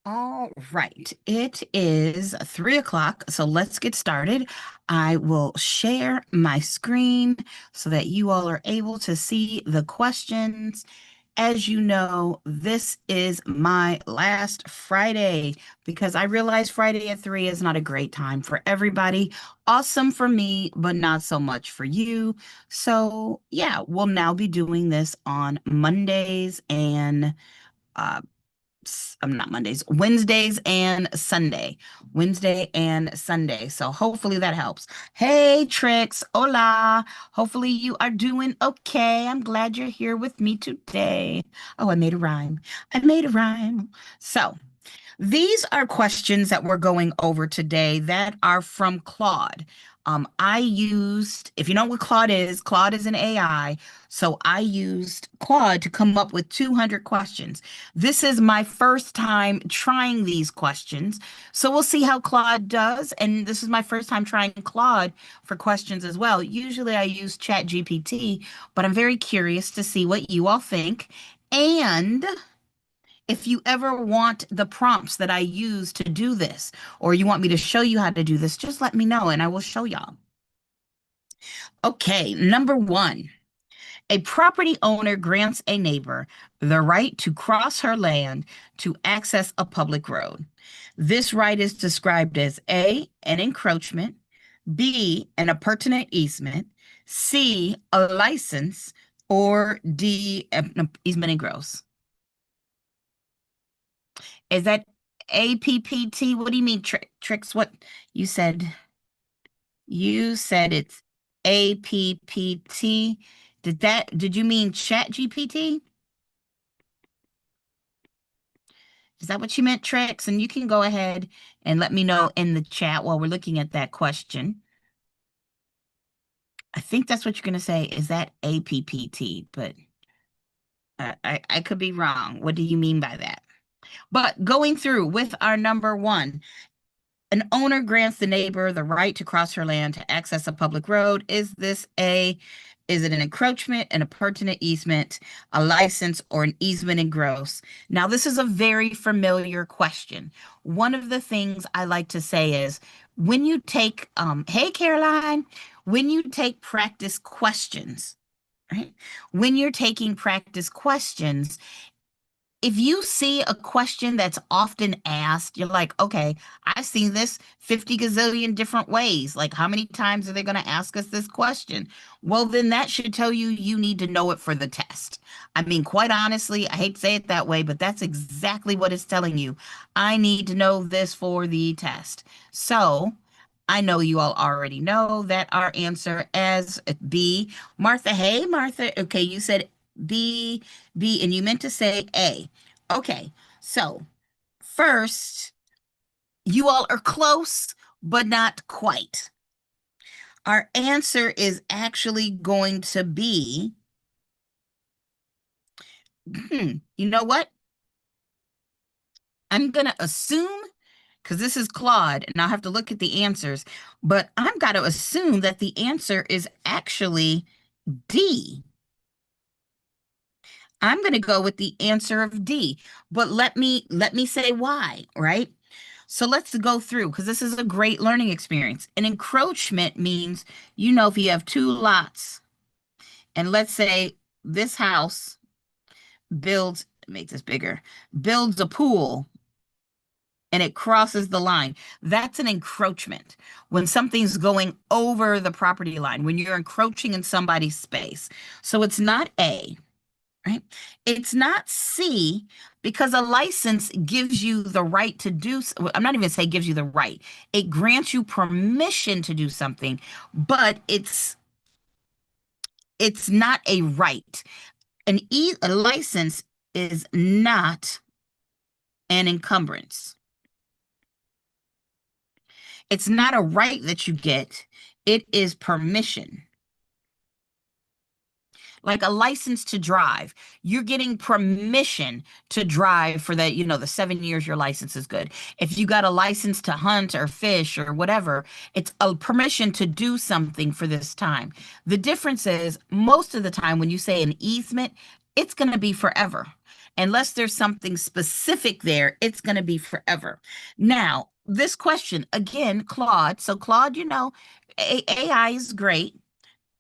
All right, it is 3 o'clock, so let's get started. I will share my screen so that you all are able to see the questions. As you know, this is my last Friday because I realize Friday at 3 is not a great time for everybody. Awesome for me, but not so much for you. So, yeah, we'll now be doing this on Mondays and uh, I'm not Mondays, Wednesdays and Sunday. Wednesday and Sunday. So hopefully that helps. Hey, Trix. Hola. Hopefully you are doing okay. I'm glad you're here with me today. Oh, I made a rhyme. I made a rhyme. So, these are questions that we're going over today that are from Claude. I used, if you know what Claude is an AI. So I used Claude to come up with 200 questions. This is my first time trying these questions. So we'll see how Claude does. And this is my first time trying Claude for questions as well. Usually I use ChatGPT, but I'm very curious to see what you all think. And if you ever want the prompts that I use to do this, or you want me to show you how to do this, just let me know and I will show y'all. Okay, number one, a property owner grants a neighbor the right to cross her land to access a public road. This right is described as A, an encroachment, B, an appurtenant easement, C, a license, or D, an easement and gross. Is that APPT? What do you mean, Tricks? What you said? You said it's APPT. Did you mean Chat GPT? Is that what you meant, Tricks? And you can go ahead and let me know in the chat while we're looking at that question. I think that's what you're going to say. Is that APPT? But I could be wrong. What do you mean by that? But going through with our number one, an owner grants the neighbor the right to cross her land to access a public road. Is it an encroachment, an appurtenant easement, a license, or an easement in gross? Now, this is a very familiar question. One of the things I like to say is when you take, hey, Caroline, when you take practice questions, right? When you're taking practice questions, if you see a question that's often asked, you're like, okay, I've seen this 50 gazillion different ways. Like, how many times are they going to ask us this question? Well, then that should tell you you need to know it for the test. I mean, quite honestly, I hate to say it that way, but that's exactly what it's telling you. I need to know this for the test. So, I know you all already know that our answer as B. Martha, hey, Martha. Okay, you said B, B, and you meant to say A. Okay, so first, you all are close, but not quite. Our answer is actually going to be, you know what? I'm going to assume, because this is Claude, and I'll have to look at the answers, but I'm going to assume that the answer is actually D. I'm going to go with the answer of D, but let me say why, right? So let's go through because this is a great learning experience. An encroachment means, if you have two lots, and let's say this house builds, make this bigger, builds a pool and it crosses the line. That's an encroachment. When something's going over the property line, when you're encroaching in somebody's space. So it's not A, right? It's not C because a license gives you the right to do, I'm not even say gives you the right. It grants you permission to do something, but it's not a right. A license is not an encumbrance. It's not a right that you get. It is permission. Like a license to drive. You're getting permission to drive for the 7 years your license is good. If you got a license to hunt or fish or whatever, it's a permission to do something for this time. The difference is most of the time when you say an easement, it's going to be forever. Unless there's something specific there, it's going to be forever. Now, this question, again, Claude. So, Claude, AI is great.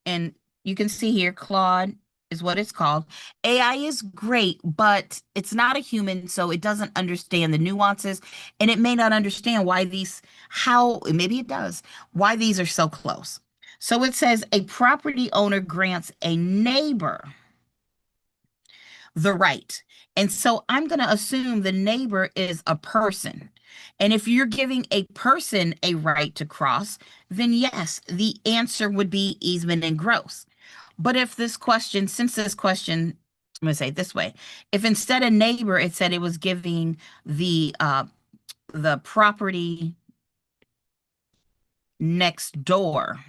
And you can see here, Claude is what it's called. AI is great, but it's not a human, so it doesn't understand the nuances, and it may not understand how, maybe it does, why these are so close. So it says a property owner grants a neighbor the right. And so I'm going to assume the neighbor is a person. And if you're giving a person a right to cross, then yes, the answer would be easement and gross. But if this question, since this question, I'm going to say it this way, if instead of neighbor, it said it was giving the property next door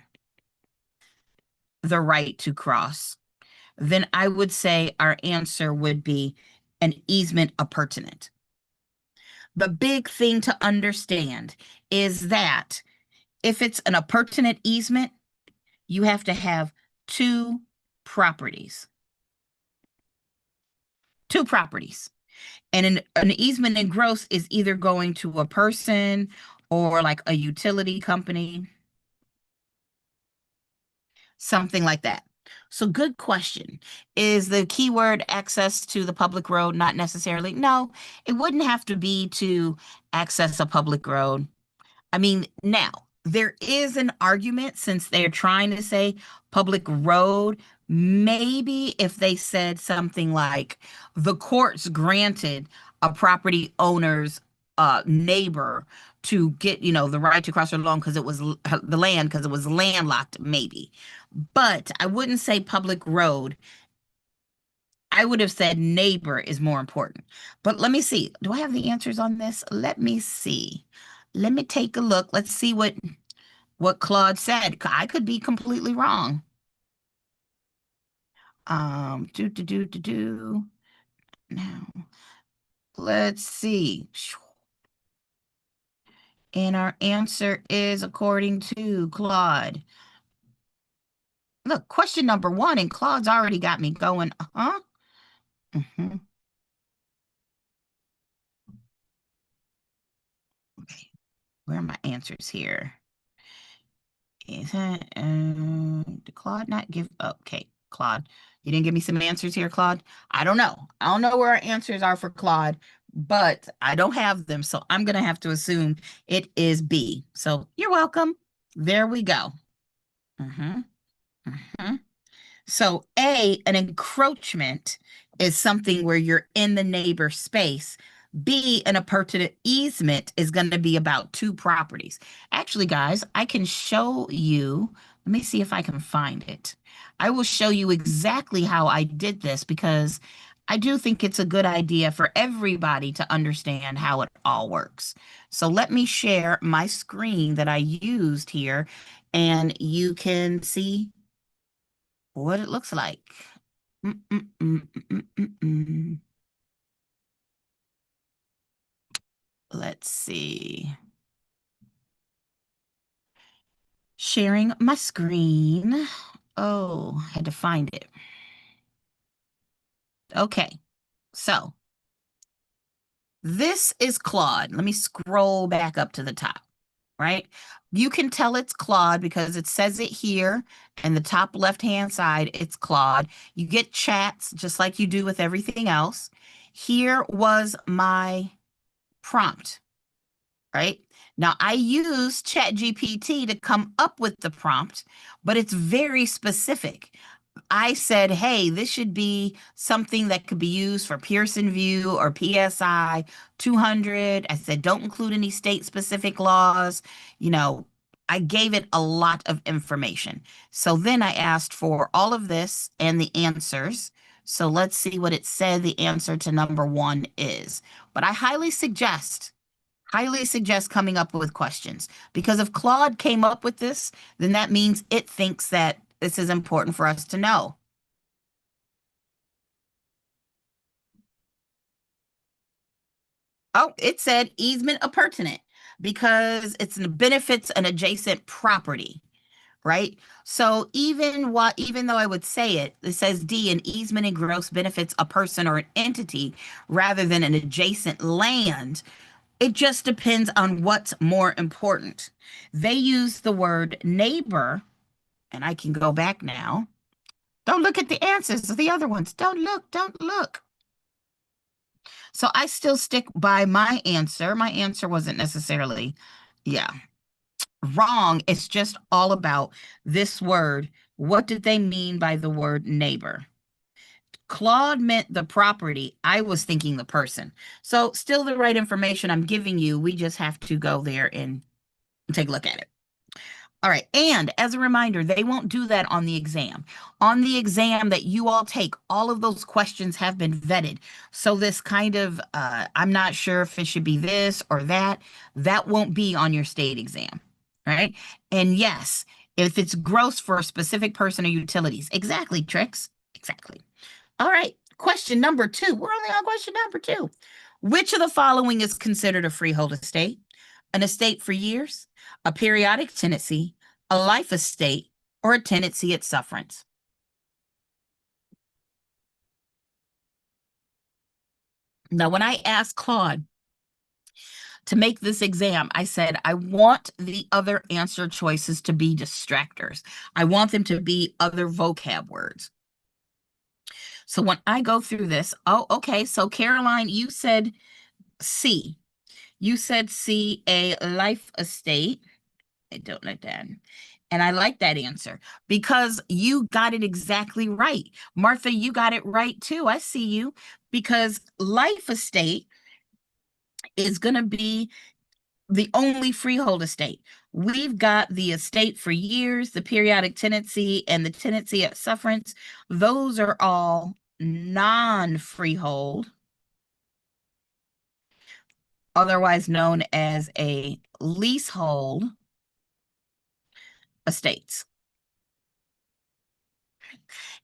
the right to cross, then I would say our answer would be an easement appurtenant. The big thing to understand is that if it's an appurtenant easement, you have to have two properties. Two properties. And an easement in gross is either going to a person or like a utility company, something like that. So good question. Is the keyword access to the public road? Not necessarily. No, it wouldn't have to be to access a public road. I mean, now there is an argument since they're trying to say public road. Maybe if they said something like the courts granted a property owner's neighbor to get, the right to cross their lawn because it was the land because it was landlocked, maybe. But I wouldn't say public road. I would have said neighbor is more important. But let me see. Do I have the answers on this? Let me see. Let me take a look. Let's see what Claude said. I could be completely wrong. Do. Now, let's see. And our answer is according to Claude. Look, question number one, and Claude's already got me going. Uh-huh. Mhm. Okay, where are my answers here? Is that, did Claude not give? Okay, Claude, you didn't give me some answers here, Claude. I don't know. I don't know where our answers are for Claude, but I don't have them, so I'm gonna have to assume it is B. So you're welcome. There we go. Mm-hmm. Mm-hmm. So an encroachment is something where you're in the neighbor space. B, an appurtenant easement is going to be about two properties. Actually, guys, I can show you. Let me see if I can find it. I will show you exactly how I did this because I do think it's a good idea for everybody to understand how it all works. So let me share my screen that I used here, and you can see what it looks like. Mm, mm, mm, mm, mm, mm. Let's see. Sharing my screen. Oh, had to find it. Okay, so this is Claude. Let me scroll back up to the top, right? You can tell it's Claude because it says it here in the top left-hand side, it's Claude. You get chats just like you do with everything else. Here was my prompt. Right? Now, I use ChatGPT to come up with the prompt, but it's very specific. I said, hey, this should be something that could be used for Pearson VUE or PSI 200. I said, don't include any state specific laws. You know, I gave it a lot of information. So then I asked for all of this and the answers. So let's see what it said the answer to number one is. But I highly suggest coming up with questions because if Claude came up with this, then that means it thinks that this is important for us to know. Oh, it said easement appurtenant because it benefits an adjacent property, right? So even though I would say it says D, an easement in gross benefits a person or an entity rather than an adjacent land. It just depends on what's more important. They use the word neighbor, and I can go back now. Don't look at the answers of the other ones. Don't look, don't look. So I still stick by my answer. My answer wasn't necessarily, yeah, wrong. It's just all about this word. What did they mean by the word neighbor? Claude meant the property. I was thinking the person. So still the right information I'm giving you. We just have to go there and take a look at it. All right. And as a reminder, they won't do that on the exam. On the exam that you all take, all of those questions have been vetted. So this kind of, I'm not sure if it should be this or that, that won't be on your state exam. Right. And yes, if it's gross for a specific person or utilities. Exactly, Tricks. Exactly. All right. Question number 2. We're only on question number 2. Which of the following is considered a freehold estate? An estate for years, a periodic tenancy, a life estate, or a tenancy at sufferance? Now, when I asked Claude to make this exam, I said, I want the other answer choices to be distractors. I want them to be other vocab words. So when I go through this, oh, okay. So Caroline, you said C. You said C, a life estate. I don't know that. And I like that answer because you got it exactly right. Martha, you got it right too. I see you because life estate is going to be the only freehold estate. We've got the estate for years, the periodic tenancy, and the tenancy at sufferance. Those are all non-freehold, otherwise known as a leasehold estates.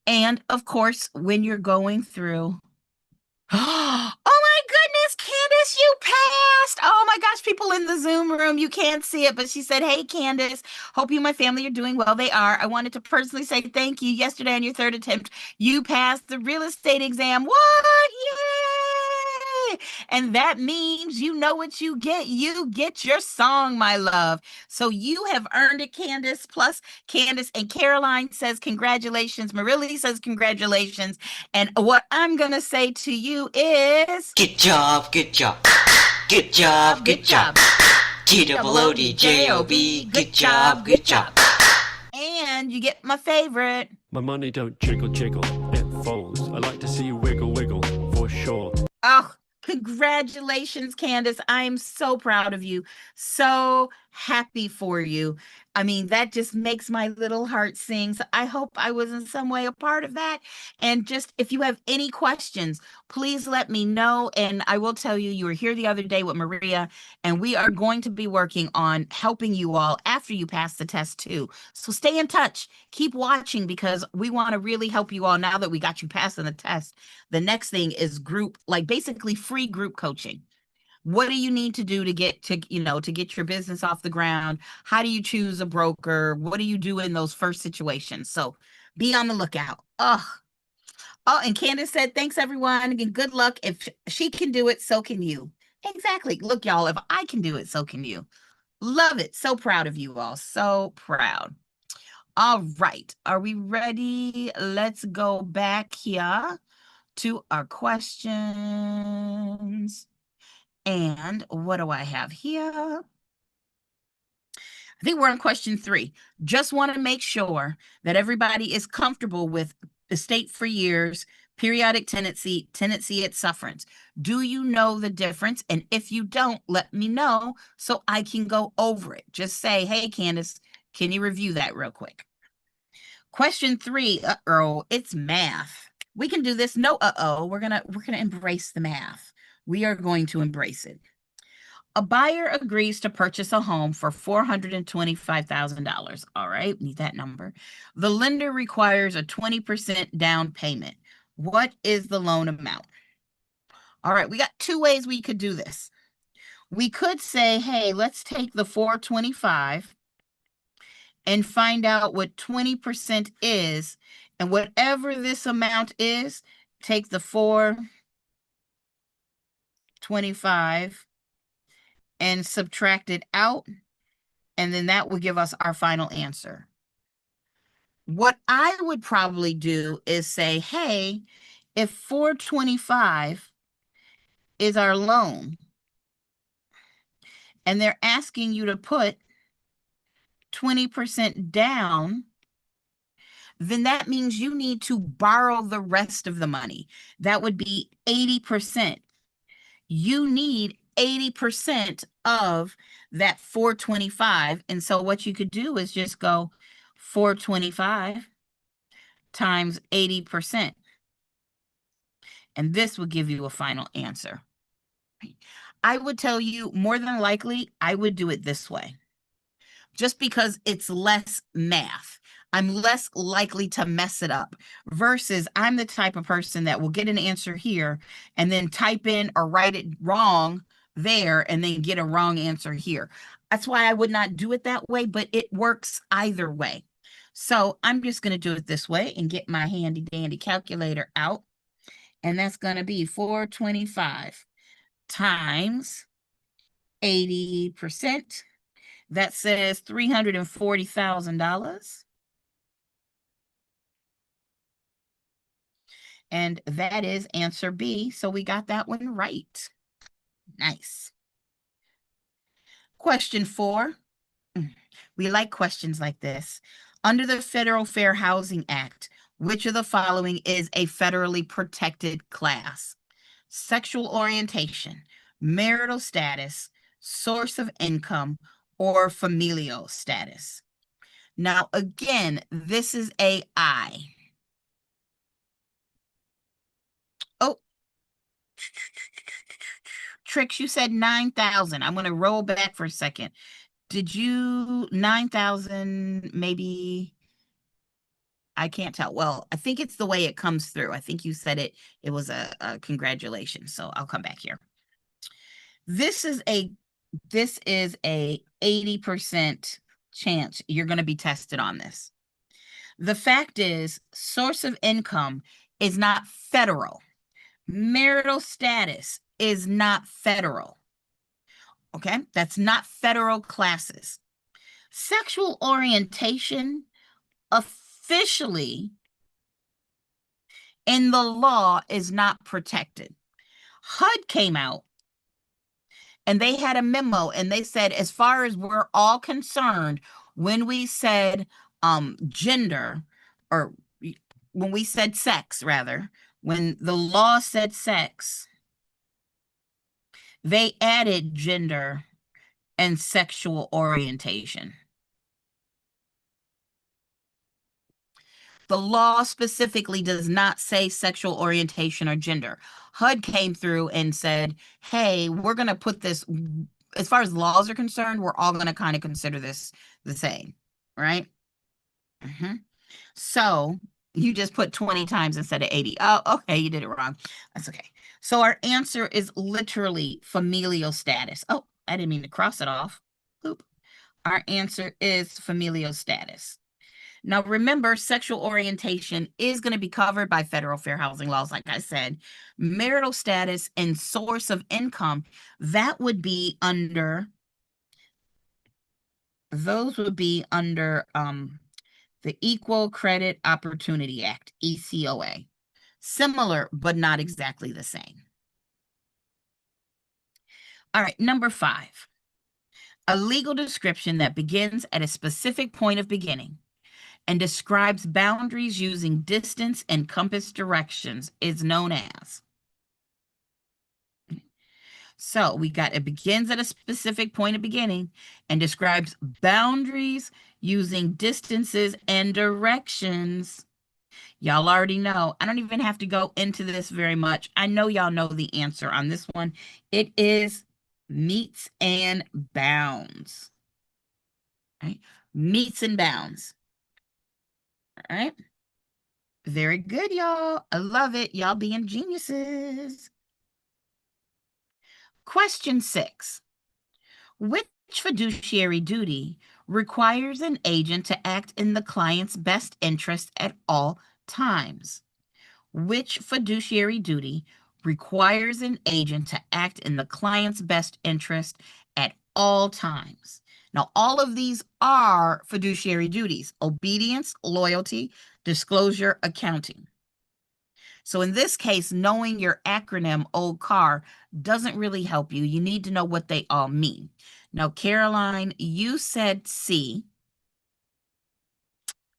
And of course, when you're going through, oh my goodness, Candace, you passed. Oh my gosh, people in the Zoom room, you can't see it, but she said, hey, Candace, hope you and my family are doing well. They are. I wanted to personally say thank you. Yesterday on your 3rd attempt, you passed the real estate exam. What? Yay! And that means you know what you get. You get your song, my love. So you have earned it, Candace. Plus, Candace and Caroline says congratulations. Marily says congratulations. And what I'm going to say to you is Good job, good job. Good job, good job. T-double-O-D-J-O-B. Good job, good job. And you get my favorite. My money don't jiggle, jiggle, it folds. I like to see you wiggle, wiggle, for sure. Oh, congratulations, Candace. I am so proud of you. So happy for you. I mean, that just makes my little heart sing. So I hope I was in some way a part of that. And just if you have any questions, please let me know. And I will tell you, you were here the other day with Maria, and we are going to be working on helping you all after you pass the test too. So stay in touch. Keep watching because we want to really help you all now that we got you passing the test. The next thing is group, like basically free group coaching. What do you need to do to get to get your business off the ground? How do you choose a broker? What do you do in those first situations? So be on the lookout. Oh, and Candace said, thanks everyone and good luck. If she can do it, so can you. Exactly. Look, y'all, if I can do it, so can you. Love it. So proud of you all. So proud. All right. Are we ready? Let's go back here to our questions. And what do I have here? I think we're on question 3. Just want to make sure that everybody is comfortable with estate for years, periodic tenancy, tenancy at sufferance. Do you know the difference? And if you don't, let me know so I can go over it. Just say, hey, Candace, can you review that real quick? Question 3, it's math. We can do this. No, we're gonna embrace the math. We are going to embrace it. A buyer agrees to purchase a home for $425,000. All right, need that number. The lender requires a 20% down payment. What is the loan amount? All right, we got 2 ways we could do this. We could say, hey, let's take the 425 and find out what 20% is. And whatever this amount is, take the 425 and subtract it out. And then that will give us our final answer. What I would probably do is say, hey, if 425 is our loan, and they're asking you to put 20% down, then that means you need to borrow the rest of the money. That would be 80%. You need 80% of that 425. And so what you could do is just go 425 times 80%. And this will give you a final answer. I would tell you more than likely, I would do it this way, just because it's less math. I'm less likely to mess it up versus I'm the type of person that will get an answer here and then type in or write it wrong there and then get a wrong answer here. That's why I would not do it that way, but it works either way. So I'm just going to do it this way and get my handy dandy calculator out. And that's going to be 425 times 80%. That says $340,000. And that is answer B. So we got that one right. Nice. Question 4. We like questions like this. Under the Federal Fair Housing Act, which of the following is a federally protected class? Sexual orientation, marital status, source of income, or familial status. Now, again, this is AI. Oh, Trix, you said 9,000. I'm going to roll back for a second. Did you 9,000 maybe? I can't tell. Well, I think it's the way it comes through. I think you said it was a congratulations. So I'll come back here. This is a 80% chance you're going to be tested on this. The fact is, source of income is not federal. Marital status is not federal. Okay, that's not federal classes. Sexual orientation officially in the law is not protected. HUD came out and they had a memo and they said, as far as we're all concerned, when we said gender, or when we said sex, rather, when the law said sex, they added gender and sexual orientation. The law specifically does not say sexual orientation or gender. HUD came through and said, hey, we're going to put this, as far as laws are concerned, we're all going to kind of consider this the same, right? So you just put 20 times instead of 80. Oh, okay, you did it wrong. That's okay. So our answer is literally familial status. Oh, I didn't mean to cross it off. Oop. Our answer is familial status. Now, remember, sexual orientation is going to be covered by federal fair housing laws, like I said. Marital status and source of income, that would be under, those would be under the Equal Credit Opportunity Act, ECOA. Similar, but not exactly the same. All right, number 5. A legal description that begins at a specific point of beginning and describes boundaries using distance and compass directions is known as. So we got it begins at a specific point of beginning and describes boundaries using distances and directions. Y'all already know. I don't even have to go into this very much. I know y'all know the answer on this one. It is meets and bounds. Right? Meets and bounds. All right. Very good, y'all. I love it. Y'all being geniuses. Question 6. Which fiduciary duty requires an agent to act in the client's best interest at all times? Which fiduciary duty requires an agent to act in the client's best interest at all times? Now, all of these are fiduciary duties: obedience, loyalty, disclosure, accounting. So in this case, knowing your acronym OCAR doesn't really help you. You need to know what they all mean. Now, Caroline, you said C.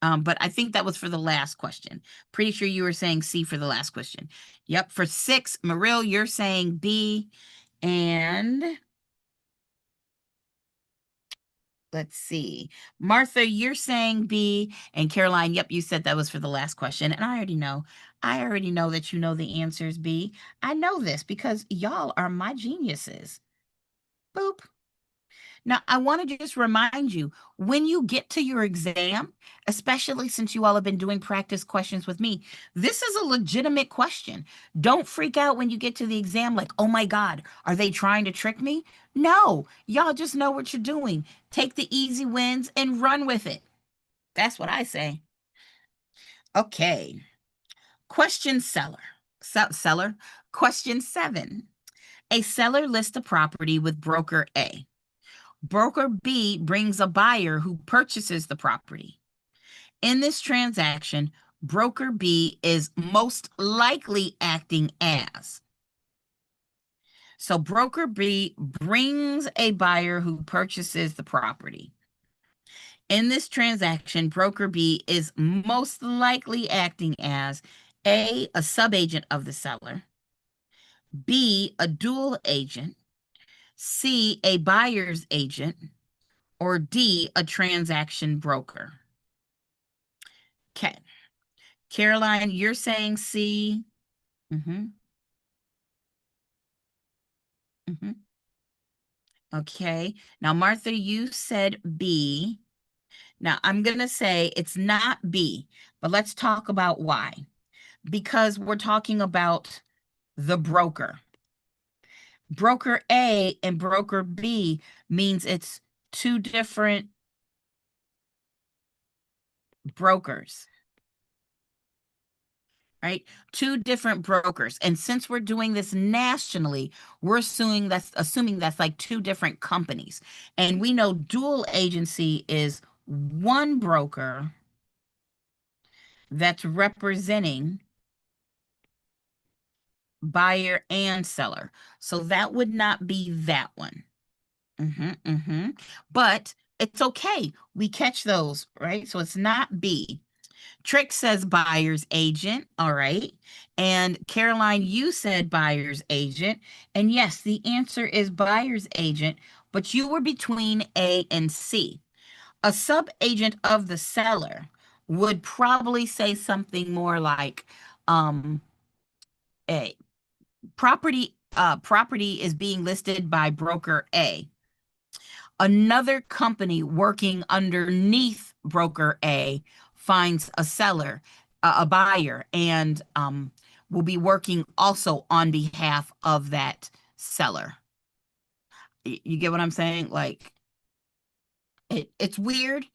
But I think that was for the last question. Pretty sure you were saying C for the last question. Yep, for 6, Maril, you're saying B. And let's see. Martha, you're saying B. And Caroline, yep, you said that was for the last question. And I already know that you know the answers, B. I know this because y'all are my geniuses. Boop. Now, I want to just remind you, when you get to your exam, especially since you all have been doing practice questions with me, this is a legitimate question. Don't freak out when you get to the exam like, oh my God, are they trying to trick me? No, y'all just know what you're doing. Take the easy wins and run with it. That's what I say. Okay. Question seller. Question 7. A seller lists a property with broker A. Broker B brings a buyer who purchases the property. In this transaction, broker B is most likely acting as. So broker B brings a buyer who purchases the property. In this transaction, broker B is most likely acting as A, a subagent of the seller, B, a dual agent, C, a buyer's agent, or D, a transaction broker. Okay. Caroline, you're saying C. Okay. Now, Martha, you said B. Now, I'm going to say it's not B, but let's talk about why. Because we're talking about the broker. Broker A and broker B means it's 2 different brokers, right? 2 different brokers. And since we're doing this nationally, we're assuming that's like 2 different companies. And we know dual agency is 1 broker that's representing buyer and seller. So that would not be that one. But it's okay. We catch those, right? So it's not B. Trick says buyer's agent. All right. And Caroline, you said buyer's agent. And yes, the answer is buyer's agent, but you were between A and C. A sub-agent of the seller would probably say something more like, a property is being listed by broker A. Another company working underneath broker A finds a seller, a buyer, and will be working also on behalf of that seller. You get what I'm saying? Like, it's weird.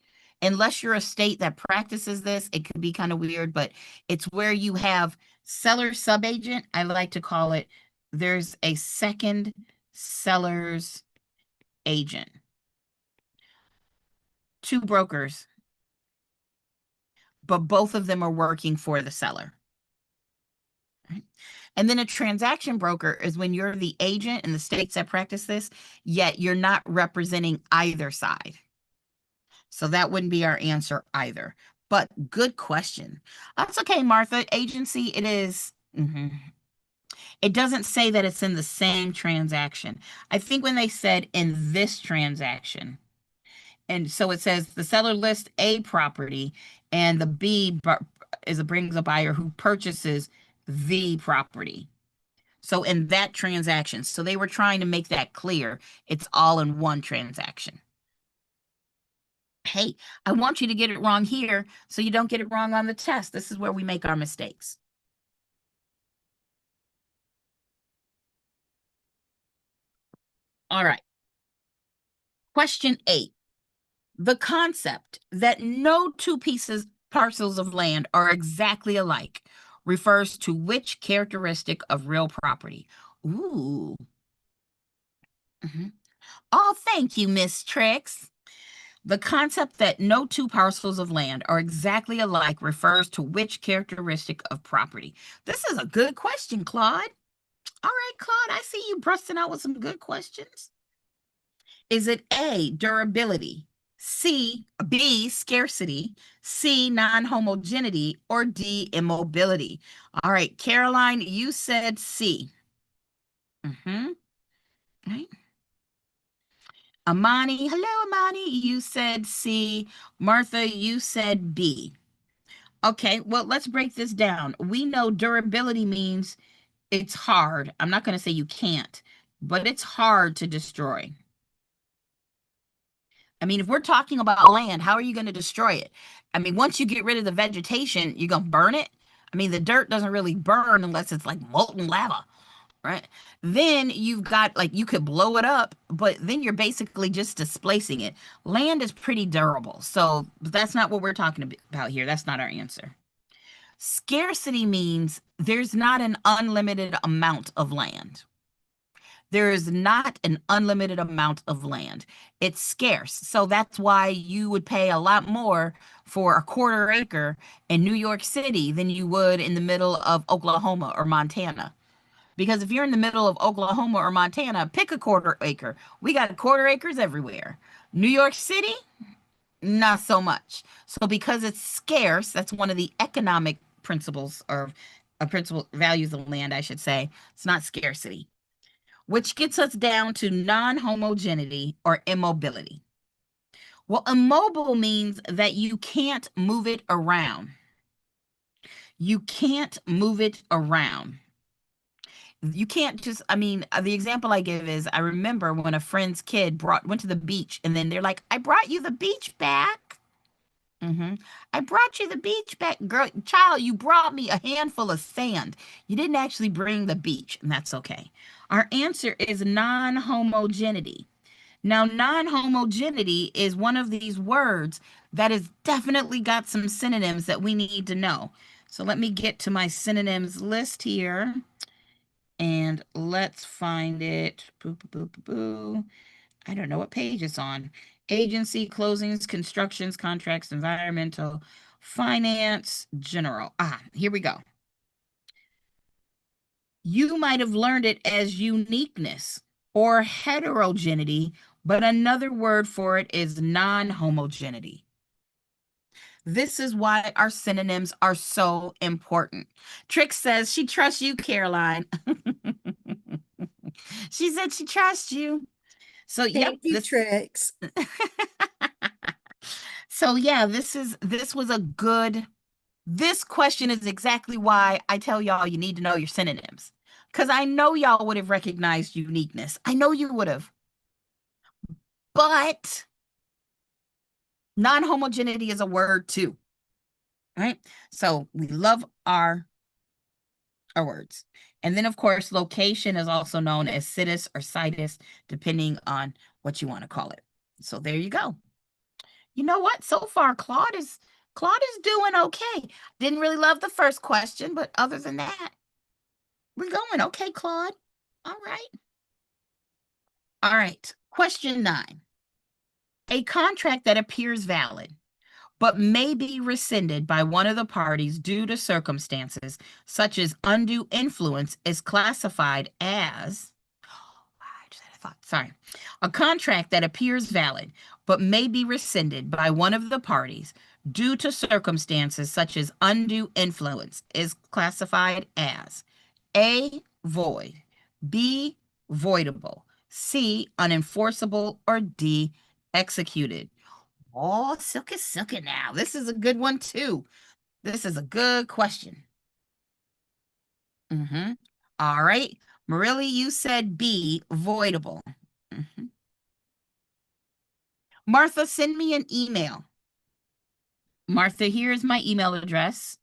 Unless you're a state that practices this, it could be kind of weird, but it's where you have seller subagent. I like to call it, there's a second seller's agent. 2 brokers, but both of them are working for the seller. Right? And then a transaction broker is when you're the agent in the states that practice this, yet you're not representing either side. So that wouldn't be our answer either. But good question. That's okay, Martha. Agency, it is. It doesn't say that it's in the same transaction. I think when they said in this transaction, and so it says the seller lists a property and the B brings a buyer who purchases the property. So in that transaction, so they were trying to make that clear. It's all in one transaction. Hey, I want you to get it wrong here so you don't get it wrong on the test. This is where we make our mistakes. All right. Question 8. The concept that no two parcels of land are exactly alike refers to which characteristic of real property? Ooh. Mhm. Oh, thank you, Miss Trix. The concept that no two parcels of land are exactly alike refers to which characteristic of property? This is a good question, Claude. All right, Claude, I see you busting out with some good questions. Is it A, durability, B, scarcity, C, non-homogeneity, or D, immobility? All right, Caroline, you said C. Right. Amani, hello, Amani, you said C. Martha, you said B. Okay, well, let's break this down. We know durability means it's hard. I'm not going to say you can't, but it's hard to destroy. I mean, if we're talking about land, how are you going to destroy it? I mean, once you get rid of the vegetation, you're going to burn it. I mean, the dirt doesn't really burn unless it's like molten lava, right? Then you've got like you could blow it up, but then you're basically just displacing it. Land is pretty durable. So that's not what we're talking about here. That's not our answer. Scarcity means there's not an unlimited amount of land. There is not an unlimited amount of land. It's scarce. So that's why you would pay a lot more for a quarter acre in New York City than you would in the middle of Oklahoma or Montana. Because if you're in the middle of Oklahoma or Montana, pick a quarter acre. We got quarter acres everywhere. New York City, not so much. So because it's scarce, that's one of the economic principles or a principle values of land, I should say. It's not scarcity, which gets us down to non-homogeneity or immobility. Well, immobile means that you can't move it around. You can't move it around. You can't just, I mean, the example I give is I remember when a friend's kid went to the beach and then they're like, I brought you the beach back. I brought you the beach back. Girl, child, you brought me a handful of sand. You didn't actually bring the beach, and that's okay. Our answer is non-homogeneity. Now, non-homogeneity is one of these words that has definitely got some synonyms that we need to know. So let me get to my synonyms list here and let's find it. Boo, boo, boo, boo, boo. I don't know what page it's on. Agency, closings, constructions, contracts, environmental, finance, general. Ah, here we go. You might have learned it as uniqueness or heterogeneity, but another word for it is non-homogeneity. This is why our synonyms are so important. Trix says she trusts you, Caroline. She said she trusts you. So, yep, Thank you, Trix. So yeah, this question is exactly why I tell y'all you need to know your synonyms. Because I know y'all would have recognized uniqueness. I know you would have. But non-homogeneity is a word too. Right? So we love our words. And then of course, location is also known as situs or situs, depending on what you want to call it. So there you go. You know what? So far, Claude is doing okay. Didn't really love the first question, but other than that, we're going okay, Claude. All right. All right. Question 9. A contract that appears valid, but may be rescinded by one of the parties due to circumstances such as undue influence is classified as I just had a thought. Sorry. A contract that appears valid but may be rescinded by one of the parties due to circumstances such as undue influence is classified as A, void, B, voidable, C, unenforceable, or D, executed. Oh, silky now. This is a good one too. This is a good question. All right. Marilla, you said B, voidable. Martha, send me an email. Martha, here is my email address.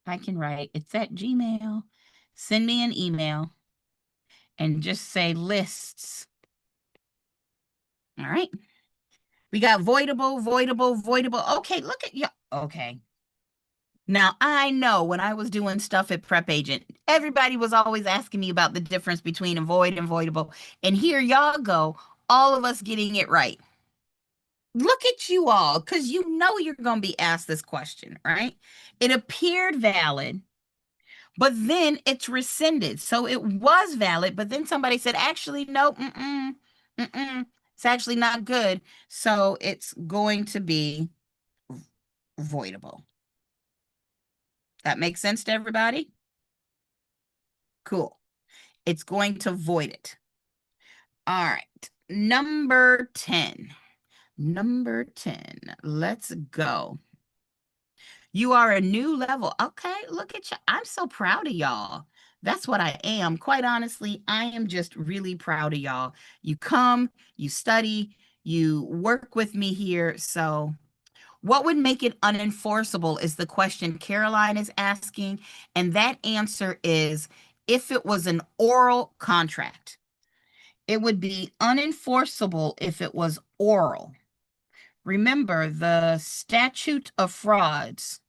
I can write, it's at Gmail. Send me an email and just say lists. All right. We got voidable, voidable, voidable. Okay, look at you. Okay. Now, I know when I was doing stuff at Prep Agent, everybody was always asking me about the difference between a void and voidable. And here y'all go, all of us getting it right. Look at you all, because you know you're going to be asked this question, right? It appeared valid, but then it's rescinded. So it was valid, but then somebody said, actually, no, it's actually not good. So it's going to be voidable. That makes sense to everybody? Cool. It's going to void it. All right. Number 10. Number 10. Let's go. You are a new level. Okay, look at you. I'm so proud of y'all. That's what I am. Quite honestly, I am just really proud of y'all. You come, you study, you work with me here. So what would make it unenforceable is the question Caroline is asking. And that answer is if it was an oral contract. It would be unenforceable if it was oral. Remember, the statute of frauds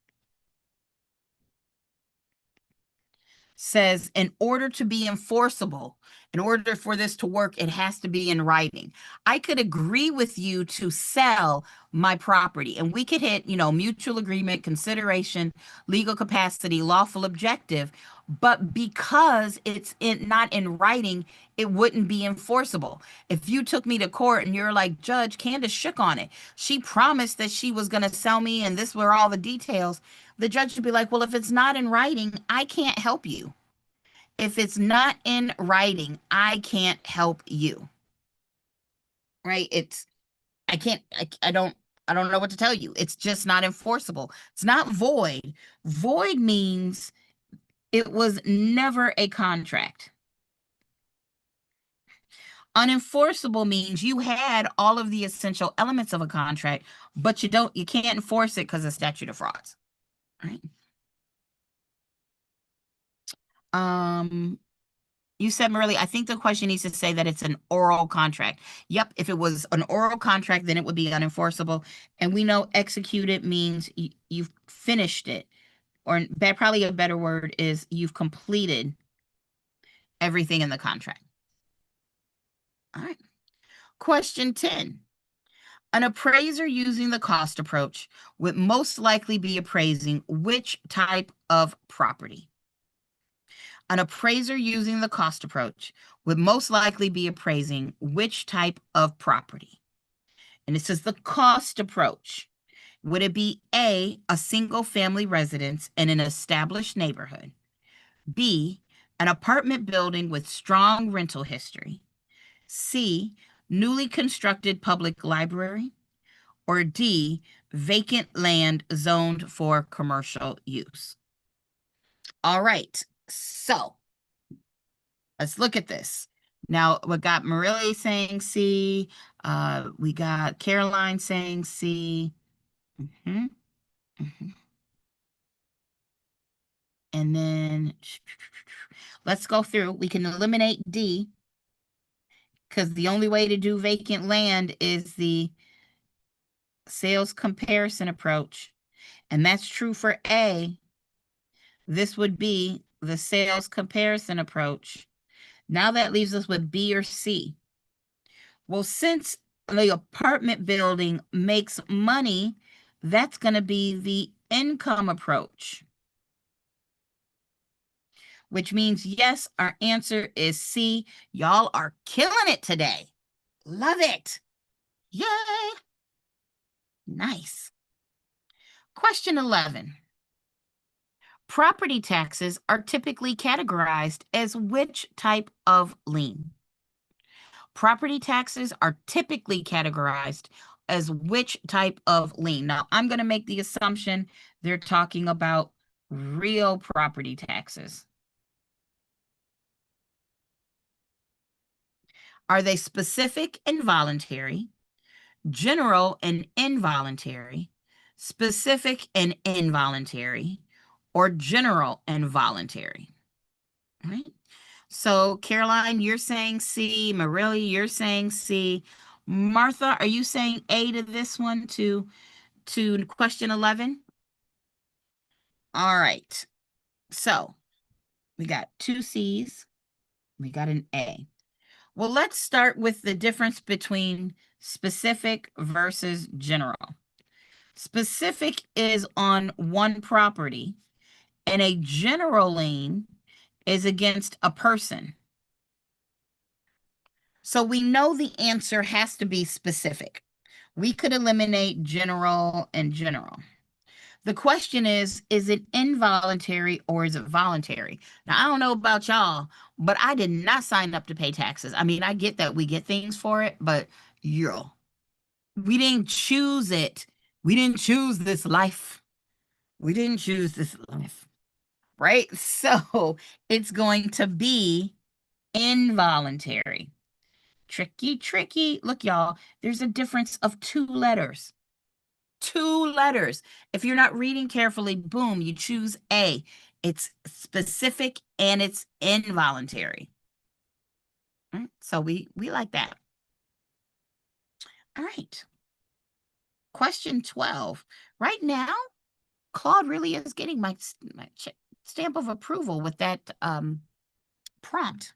says in order to be enforceable, in order for this to work, it has to be in writing. I could agree with you to sell my property and we could hit, mutual agreement, consideration, legal capacity, lawful objective, but because it's not in writing, it wouldn't be enforceable. If you took me to court and you're like, Judge, Candace shook on it. She promised that she was going to sell me and this were all the details. The judge would be like, well, if it's not in writing, I can't help you. If it's not in writing, I can't help you. Right? I don't know what to tell you. It's just not enforceable. It's not void. Void means it was never a contract. Unenforceable means you had all of the essential elements of a contract, but you can't enforce it because of statute of frauds. Right? You said, Marily, I think the question needs to say that it's an oral contract. Yep, if it was an oral contract, then it would be unenforceable. And we know executed means you've finished it. Or probably a better word is you've completed everything in the contract. All right. Question 10. An appraiser using the cost approach would most likely be appraising which type of property? An appraiser using the cost approach would most likely be appraising which type of property? And it says the cost approach. Would it be A, a single family residence in an established neighborhood? B, an apartment building with strong rental history? C, newly constructed public library? Or D, vacant land zoned for commercial use? All right, so let's look at this. Now, we got Marily saying C. We got Caroline saying C. And then let's go through. We can eliminate D because the only way to do vacant land is the sales comparison approach. And that's true for A. This would be the sales comparison approach. Now that leaves us with B or C. Well, since the apartment building makes money, that's going to be the income approach. Which means, yes, our answer is C. Y'all are killing it today. Love it. Yay. Nice. Question 11. Property taxes are typically categorized as which type of lien? Property taxes are typically categorized as which type of lien? Now, I'm going to make the assumption they're talking about real property taxes. Are they specific and voluntary, general and involuntary, specific and involuntary, or general and voluntary? All right. So Caroline, you're saying C. Marily, you're saying C. Martha, are you saying A to this one, to question 11? All right. So we got 2 C's. We got an A. Well, let's start with the difference between specific versus general. Specific is on one property, and a general lien is against a person. So we know the answer has to be specific. We could eliminate general and general. The question is it involuntary or is it voluntary? Now, I don't know about y'all, but I did not sign up to pay taxes. I mean, I get that we get things for it, but we didn't choose it. We didn't choose this life. We didn't choose this life, right? So it's going to be involuntary. Tricky, tricky. Look, y'all, there's a difference of 2 letters. 2 letters. If you're not reading carefully, boom, you choose A. It's specific and it's involuntary. Right? So we like that. All right. Question 12. Right now, Claude really is getting my stamp of approval with that prompt.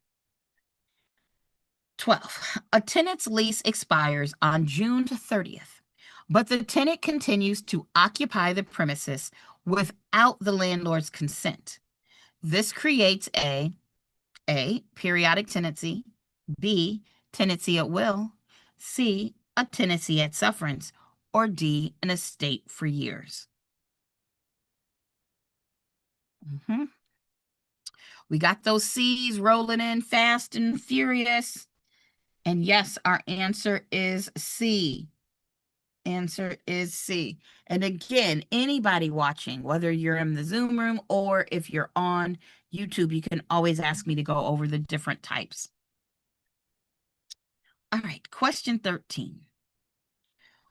12. A tenant's lease expires on June 30th, but the tenant continues to occupy the premises without the landlord's consent. This creates a periodic tenancy, B, tenancy at will, C, a tenancy at sufferance, or D, an estate for years. We got those C's rolling in fast and furious. And yes, our answer is C. Answer is C. And again, anybody watching, whether you're in the Zoom room or if you're on YouTube, you can always ask me to go over the different types. All right, question 13.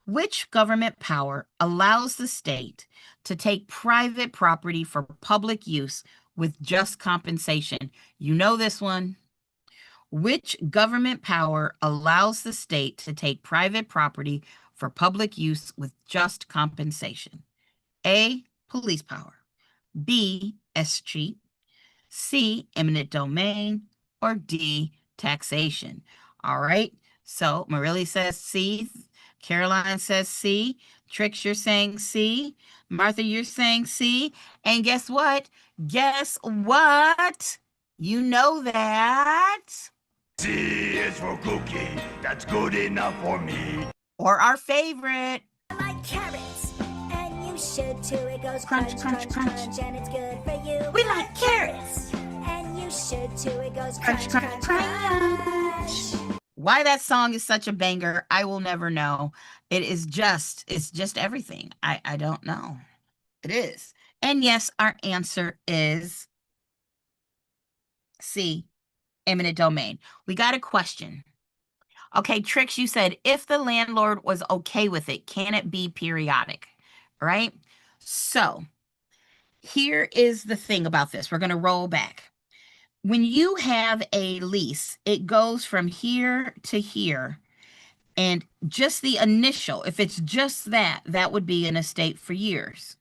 Which government power allows the state to take private property for public use with just compensation? You know this one. Which government power allows the state to take private property for public use with just compensation? A, police power. B, escheat. C, eminent domain. Or D, taxation. All right. So Marily says C. Caroline says C. Trix, you're saying C. Martha, you're saying C. And guess what? Guess what? You know that. C is for cookie. That's good enough for me. Or our favorite. I like carrots, and you should too. It goes Crunch, crunch, crunch, crunch, crunch. crunch, and it's good for you. We like carrots. And you should too. It goes Crunch, crunch, crunch, crunch, crunch. crunch. Why that song is such a banger, I will never know. It's just everything. I don't know. It is. And yes, our answer is C, eminent domain. We got a question. Okay, Trix, you said if the landlord was okay with it, can it be periodic? Right? So here is the thing about this. We're going to roll back. When you have a lease, it goes from here to here. And just the initial, if it's just that, that would be an estate for years.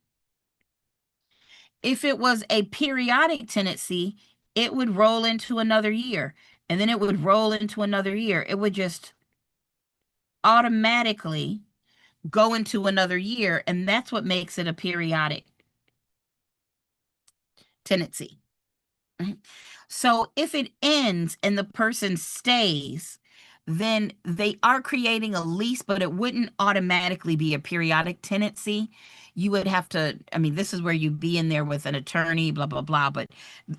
If it was a periodic tenancy, it would roll into another year. And then it would roll into another year. It would just automatically go into another year. And that's what makes it a periodic tenancy. Right? So if it ends and the person stays, then they are creating a lease, but it wouldn't automatically be a periodic tenancy. You would have to, I mean, this is where you'd be in there with an attorney, blah, blah, blah, but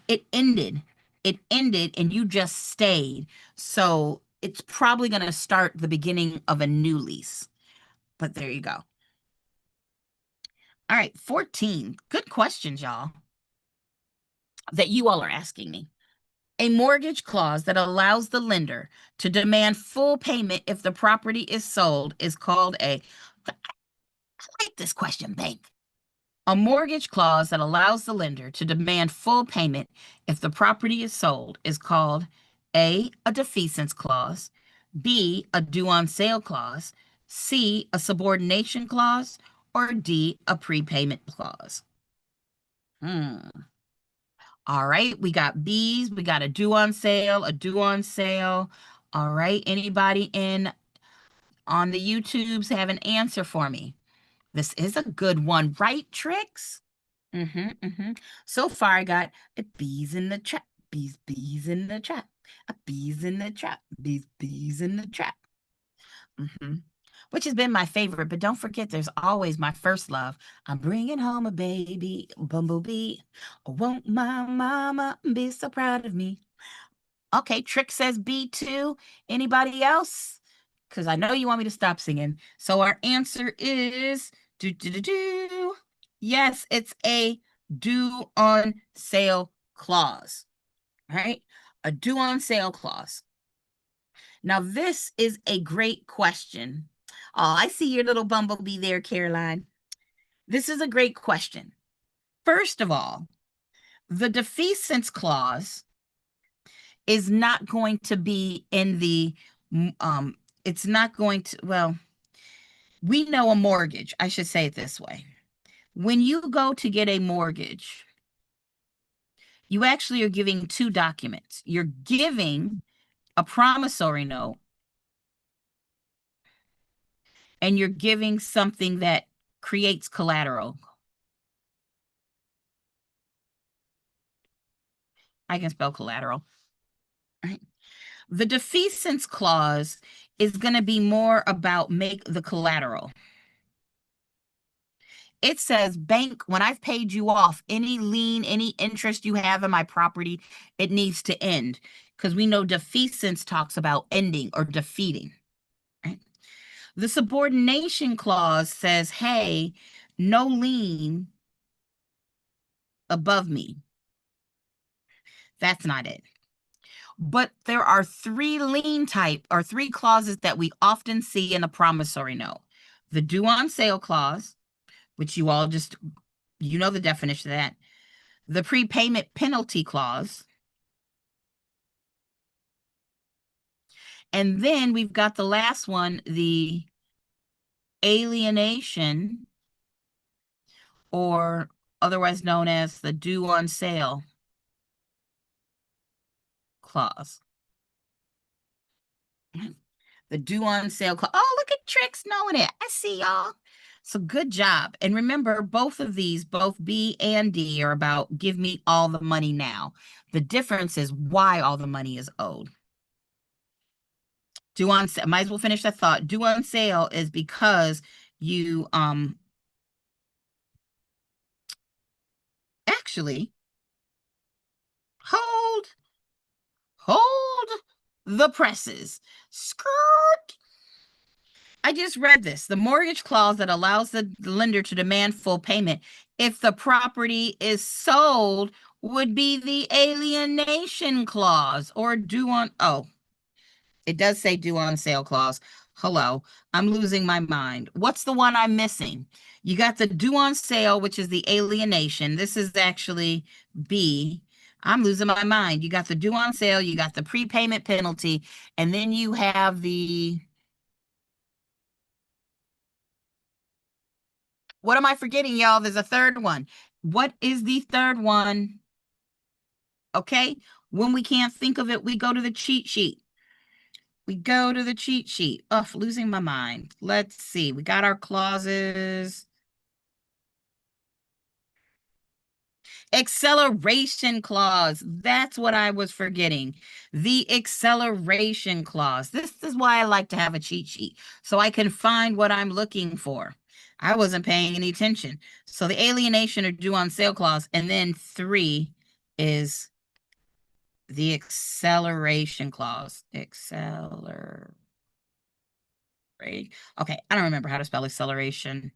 it ended. It ended and you just stayed. So it's probably going to start the beginning of a new lease. But there you go. All right, 14. Good questions, y'all, that you all are asking me. A mortgage clause that allows the lender to demand full payment if the property is sold is called a, I like this question, bank. A mortgage clause that allows the lender to demand full payment if the property is sold is called A, a defeasance clause, B, a due on sale clause, C, a subordination clause, or D, a prepayment clause. All right, we got B's, we got a due on sale, a due on sale. All right, anybody on the YouTubes have an answer for me? This is a good one, right, Tricks? So far, I got a bees in the trap, bees in the trap, a bees in the trap, bees in the trap. Which has been my favorite, but don't forget, there's always my first love. I'm bringing home a baby bumblebee. Won't my mama be so proud of me? Okay, Trick says B2. Anybody else? Because I know you want me to stop singing. So our answer is yes, it's a due on sale clause, right? A due on sale clause. Now, this is a great question. Oh, I see your little bumblebee there, Caroline. This is a great question. First of all, the defeasance clause is not going to be in the, it's not going to, well, we know a mortgage. I should say it this way. When you go to get a mortgage, you actually are giving two documents. You're giving a promissory note, and you're giving something that creates collateral. I can spell collateral. Right? The defeasance clause is going to be more about make the collateral. It says, bank, when I've paid you off, any lien, any interest you have in my property, it needs to end. Because we know defeasance talks about ending or defeating. Right? The subordination clause says, hey, no lien above me. That's not it. But there are three lien type or three clauses that we often see in a promissory note. The due on sale clause, which you all just, you know the definition of that. The prepayment penalty clause. And then we've got the last one, the alienation, or otherwise known as the due on sale clause. The due on sale clause. Oh, look at Tricks knowing it. I see y'all. So good job. And remember, both of these, both B and D, are about give me all the money now. The difference is why all the money is owed. Due on sale, might as well finish that thought. Due on sale is because you actually hold the presses. Skirt. I just read this. The mortgage clause that allows the lender to demand full payment if the property is sold would be the alienation clause or due on, oh, it does say due on sale clause. Hello, I'm losing my mind. What's the one I'm missing? You got the due on sale, which is the alienation. This is actually B. I'm losing my mind. You got the due on sale, you got the prepayment penalty, and then you have the, what am I forgetting, y'all? There's a third one. What is the third one? Okay, when we can't think of it, we go to the cheat sheet. We go to the cheat sheet. Oh, losing my mind. Let's see. We got our clauses. Acceleration clause. That's what I was forgetting. The acceleration clause. This is why I like to have a cheat sheet, so I can find what I'm looking for. I wasn't paying any attention. So the alienation or due on sale clause, and then 3 is the acceleration clause. Accelerate. Okay, I don't remember how to spell acceleration.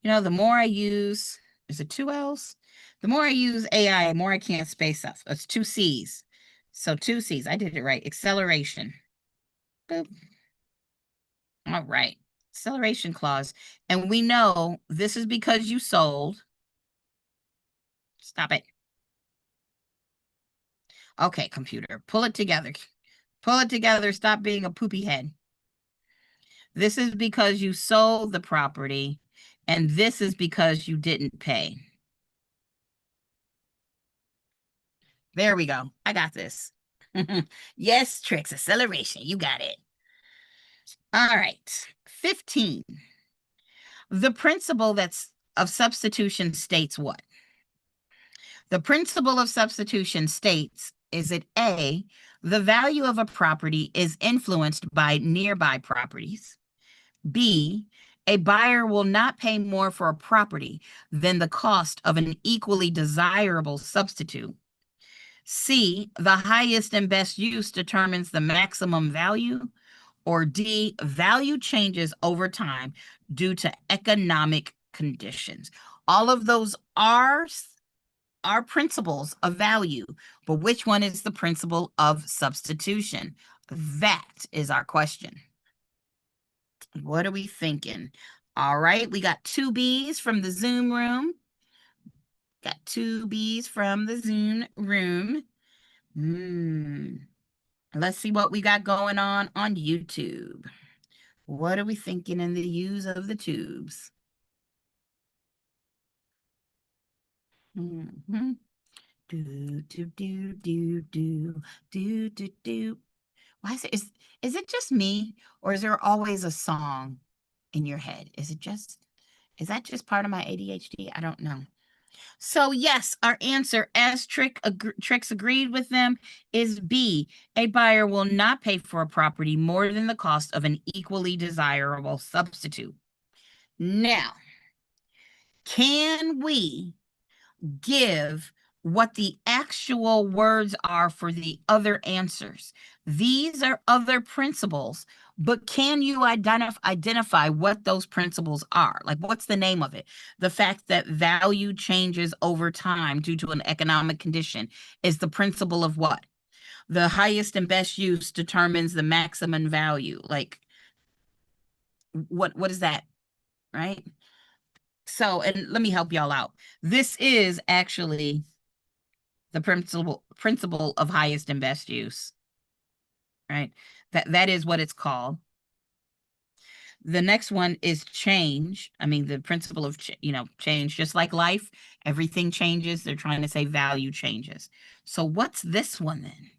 You know, the more I use, is it 2 L's? The more I use AI, the more I can't space stuff. It's 2 C's. So 2 C's. I did it right. Acceleration. Boop. All right. acceleration clause. And we know this is because you sold. Stop it. Okay, computer, pull it together. Pull it together. Stop being a poopy head. This is because you sold the property, and this is because you didn't pay. There we go. I got this. Yes, tricks, acceleration. You got it. All right. 15. The principle of substitution states what? The principle of substitution states is it A, the value of a property is influenced by nearby properties. B, a buyer will not pay more for a property than the cost of an equally desirable substitute. C, the highest and best use determines the maximum value. Or D, value changes over time due to economic conditions. All of those are principles of value, but which one is the principle of substitution? That is our question. What are we thinking? All right, we got 2 B's from the Zoom room. Got 2 B's from the Zoom room. Let's see what we got going on YouTube. What are we thinking in the use of the tubes? Do, do, do, do, do, do, do, do. Why is it just me, or is there always a song in your head? Is that just part of my ADHD? I don't know. So yes, our answer, as Tricks agreed with them, is B. A buyer will not pay for a property more than the cost of an equally desirable substitute. Now, can we give what the actual words are for the other answers? These are other principles, but can you identify what those principles are? Like, what's the name of it? The fact that value changes over time due to an economic condition is the principle of what? The highest and best use determines the maximum value. Like, what is that, right? So, and let me help y'all out. This is actually the principle of highest and best use, right? That is what it's called. The next one is change. I mean, the principle of, change, just like life, everything changes. They're trying to say value changes. So what's this one then?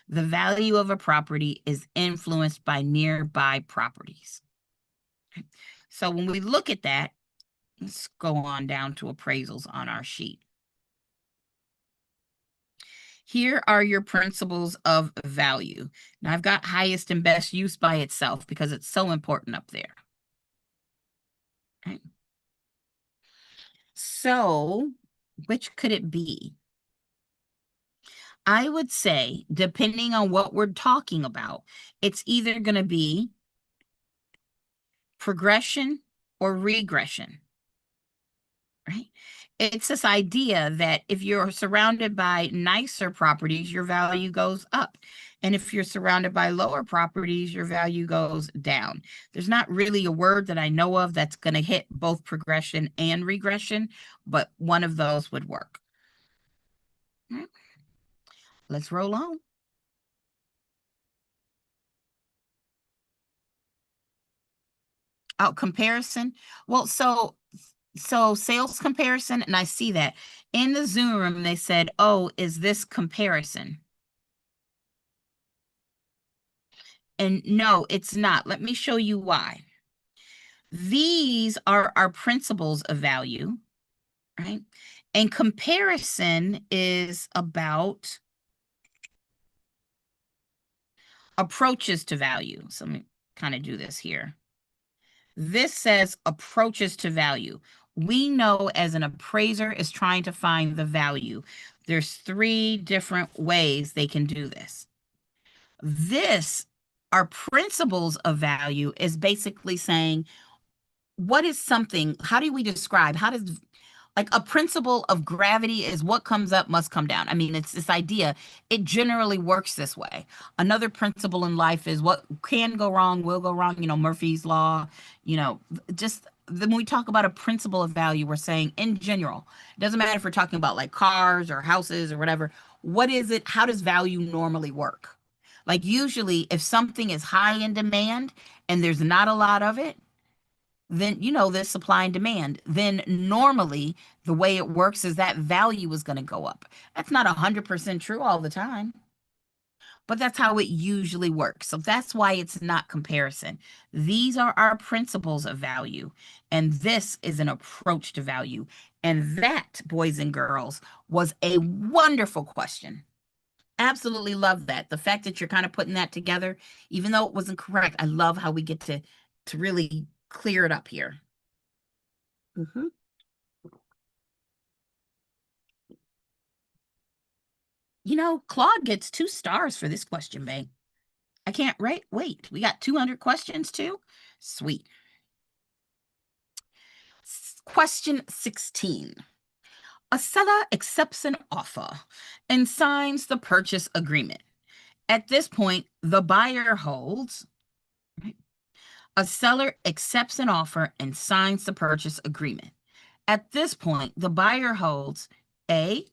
The value of a property is influenced by nearby properties. Okay. So when we look at that, let's go on down to appraisals on our sheet. Here are your principles of value. Now I've got highest and best use by itself because it's so important up there. Okay. So which could it be? I would say, depending on what we're talking about, it's either going to be progression or regression, right? It's this idea that if you're surrounded by nicer properties, your value goes up. And if you're surrounded by lower properties, your value goes down. There's not really a word that I know of that's going to hit both progression and regression, but one of those would work. Let's roll on. Oh, comparison. Well, so sales comparison, and I see that in the Zoom room, they said, oh, is this comparison? And no, it's not. Let me show you why. These are our principles of value, right? And comparison is about approaches to value. So let me kind of do this here. This says approaches to value. We know as an appraiser is trying to find the value. There's 3 different ways they can do this. Our principles of value is basically saying, what is something, how do we describe, Like a principle of gravity is what comes up must come down. I mean, it's this idea. It generally works this way. Another principle in life is what can go wrong will go wrong. Murphy's Law, just when we talk about a principle of value, we're saying in general, it doesn't matter if we're talking about like cars or houses or whatever. What is it? How does value normally work? Like usually if something is high in demand and there's not a lot of it, then there's supply and demand. Then normally the way it works is that value is going to go up. That's not 100% true all the time, but that's how it usually works. So that's why it's not comparison. These are our principles of value, and this is an approach to value. And that, boys and girls, was a wonderful question. Absolutely love that. The fact that you're kind of putting that together, even though it wasn't correct, I love how we get to really clear it up here. Claude gets 2 stars for this question, babe. I can't wait. We got 200 questions too? Sweet. Question 16. A seller accepts an offer and signs the purchase agreement. At this point, the buyer holds. A seller accepts an offer and signs the purchase agreement. At this point, the buyer holds A,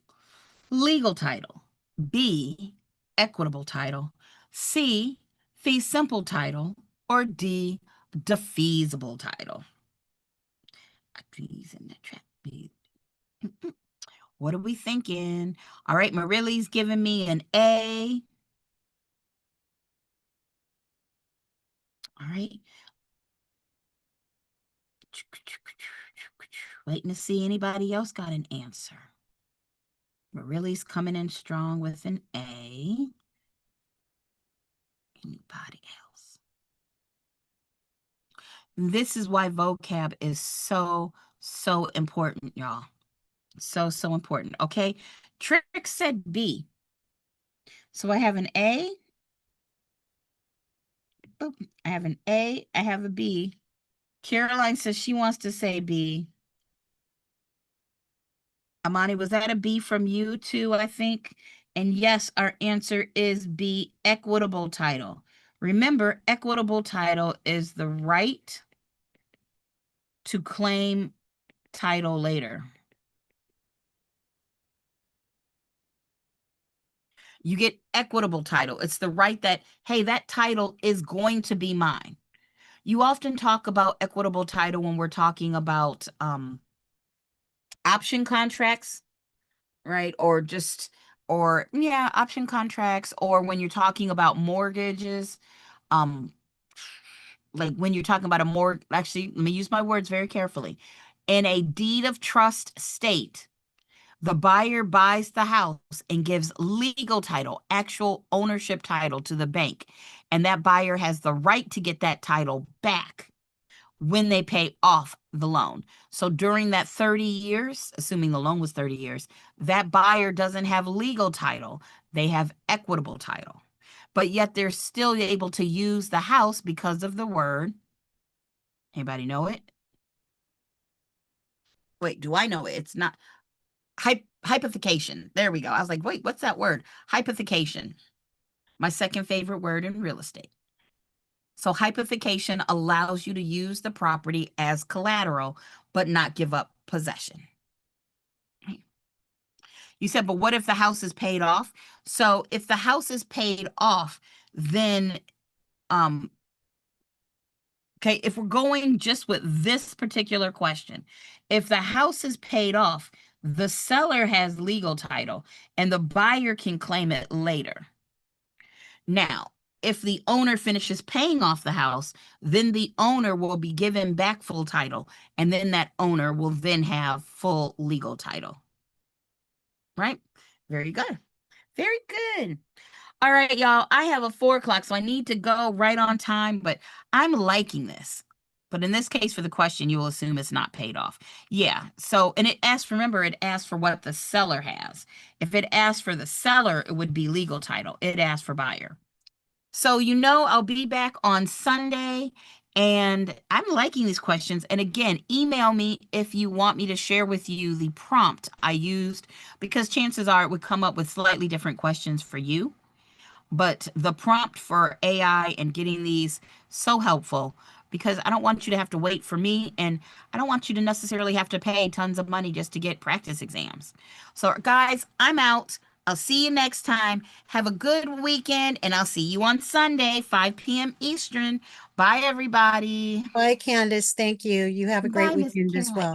legal title, B, equitable title, C, fee simple title, or D, defeasible title. What are we thinking? All right, Marili's giving me an A. All right. Waiting to see anybody else got an answer. Marili's coming in strong with an A. Anybody else? This is why vocab is so important, y'all. So important. Okay. Trick said B. So I have an A. Boop. I have an A. I have a B. Caroline says she wants to say B. Amani, was that a B from you too, I think? And yes, our answer is B, equitable title. Remember, equitable title is the right to claim title later. You get equitable title. It's the right that, hey, that title is going to be mine. You often talk about equitable title when we're talking about option contracts, right? Or option contracts, or when you're talking about mortgages, like when you're talking about actually, let me use my words very carefully. In a deed of trust state, the buyer buys the house and gives legal title, actual ownership title to the bank. And that buyer has the right to get that title back when they pay off the loan. So during that 30 years, assuming the loan was 30 years, that buyer doesn't have legal title. They have equitable title. But yet they're still able to use the house because of the word. Anybody know it? Wait, do I know it? It's not hypothecation. There we go. I was like, wait, what's that word? Hypothecation. My second favorite word in real estate. So hypothecation allows you to use the property as collateral, but not give up possession. You said, but what if the house is paid off? So if the house is paid off, then, okay, if we're going just with this particular question, if the house is paid off, the seller has legal title and the buyer can claim it later. Now, if the owner finishes paying off the house, then the owner will be given back full title, and then that owner will then have full legal title. Right? Very good. Very good. All right, y'all. I have a 4 o'clock, so I need to go right on time, but I'm liking this. But in this case, for the question, you will assume it's not paid off. Yeah. So, and it asks, remember, it asks for what the seller has. If it asks for the seller, it would be legal title. It asks for buyer. So, I'll be back on Sunday, And I'm liking these questions. And again, email me if you want me to share with you the prompt I used, because chances are it would come up with slightly different questions for you. But the prompt for AI and getting these so helpful, because I don't want you to have to wait for me, and I don't want you to necessarily have to pay tons of money just to get practice exams. So guys, I'm out. I'll see you next time. Have a good weekend, and I'll see you on Sunday, 5 p.m. Eastern. Bye, everybody. Bye, Candace. Thank you. You have a great Bye, Miss weekend as Caroline. well.